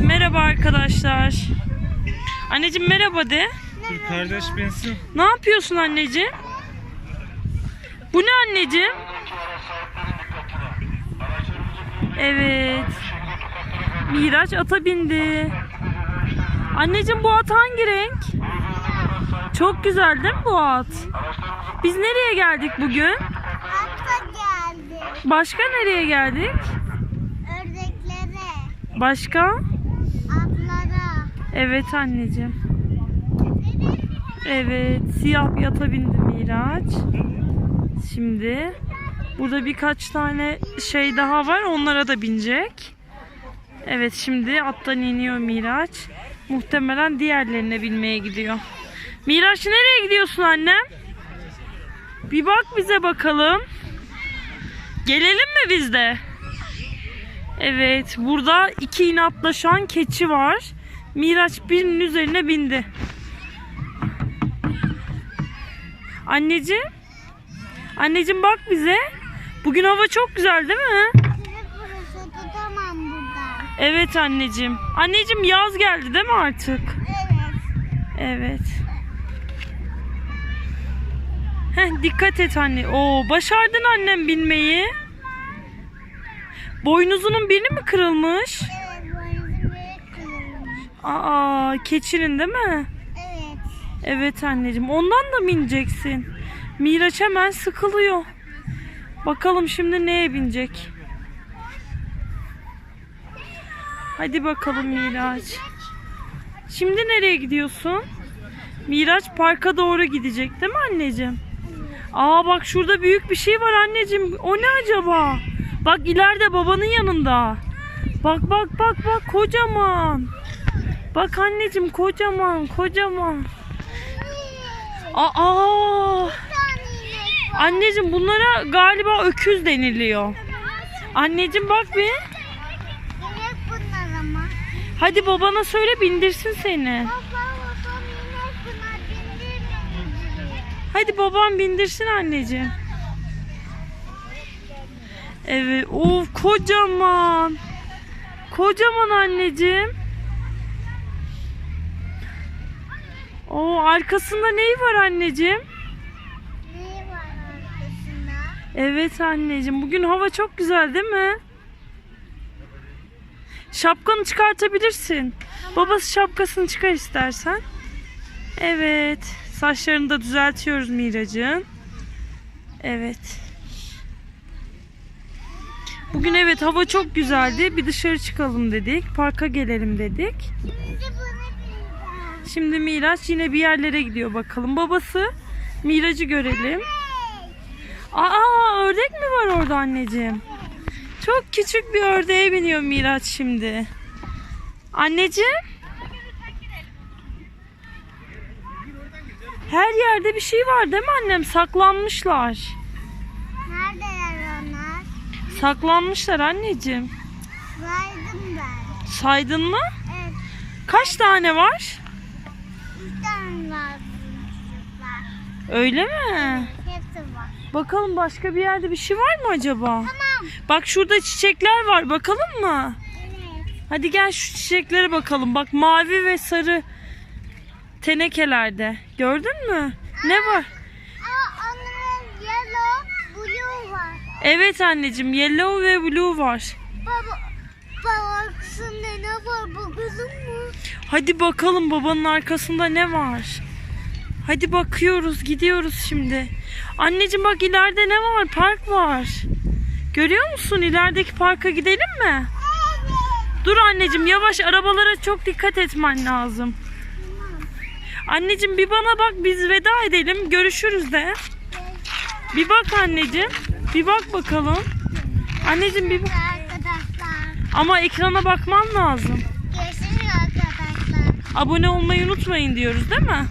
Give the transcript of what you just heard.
Merhaba arkadaşlar. Anneciğim merhaba de. Dur kardeş bensin. Ne yapıyorsun anneciğim? Bu ne anneciğim? Evet. Miraç ata bindi. Anneciğim bu at hangi renk? Çok güzel değil mi bu at? Biz nereye geldik bugün? Atla geldi. Başka nereye geldik? Ördeklere. Başka? Atlara. Evet anneciğim. Evet, siyah bir ata bindi Miraç. Şimdi burada birkaç tane şey daha var, onlara da binecek. Evet, şimdi attan iniyor Miraç. Muhtemelen diğerlerine binmeye gidiyor. Miraç nereye gidiyorsun annem? Bir bak bize bakalım. Gelelim mi biz de? Evet, burada iki inatlaşan keçi var. Miraç birinin üzerine bindi. Anneciğim. Anneciğim bak bize. Bugün hava çok güzel değil mi? Sizi burası tutamam buradan. Evet anneciğim. Anneciğim yaz geldi değil mi artık? Evet. Evet. Dikkat et anne. Oo, başardın annem binmeyi. Boynuzunun birini mi kırılmış? Evet, boynuzum büyük kırılmış. Aa, keçinin değil mi? Evet. Evet anneciğim. Ondan da mı ineceksin? Miraç hemen sıkılıyor. Bakalım şimdi neye binecek? Hadi bakalım Miraç. Şimdi nereye gidiyorsun? Miraç parka doğru gidecek değil mi anneciğim? Aa bak şurada büyük bir şey var anneciğim. O ne acaba? Bak ileride babanın yanında. Bak bak bak bak kocaman. Bak anneciğim kocaman kocaman. Aa! Anneciğim bunlara galiba öküz deniliyor. Anneciğim bak bir. İnek bunlar ama. Hadi babana söyle bindirsin seni. Babam inek bunlar bindirmiyor. Hadi babam bindirsin anneciğim. Evet. Of kocaman. Kocaman anneciğim. O arkasında neyi var anneciğim? Neyi var arkasında? Evet anneciğim. Bugün hava çok güzel değil mi? Şapkanı çıkartabilirsin. Babası şapkasını çıkar istersen. Evet. Saçlarını da düzeltiyoruz Miracığın. Evet. Bugün evet hava çok güzeldi. Bir dışarı çıkalım dedik. Parka gelelim dedik. Şimdi bunu bineceğim. Şimdi Miraç yine bir yerlere gidiyor bakalım. Babası Mirac'ı görelim. Aa ördek mi var orada anneciğim? Çok küçük bir ördeğe biniyor Miraç şimdi. Anneciğim? Her yerde bir şey var değil mi annem? Saklanmışlar. Neredeler onlar? Saklanmışlar anneciğim. Saydım ben. Saydın mı? Evet. Kaç tane var? 3 tane var çocuklar. Öyle mi? Hepsi var. Bakalım başka bir yerde bir şey var mı acaba? Tamam. Bak şurada çiçekler var. Bakalım mı? Evet. Hadi gel şu çiçeklere bakalım. Bak mavi ve sarı tenekelerde. Gördün mü? Ne var? Onların yellow, blue var. Evet anneciğim. Yellow ve blue var. Baba arkasında ne var bakalım mı? Hadi bakalım babanın arkasında ne var? Hadi bakıyoruz. Gidiyoruz şimdi. Anneciğim bak ileride ne var? Park var. Görüyor musun? İlerideki parka gidelim mi? Dur anneciğim yavaş, arabalara çok dikkat etmen lazım. Anneciğim bir bana bak, biz veda edelim. Görüşürüz de. Bir bak anneciğim. Bir bak bakalım. Anneciğim bir bak. Arkadaşlar. Ama ekrana bakman lazım. Görüşürüz arkadaşlar. Abone olmayı unutmayın diyoruz değil mi?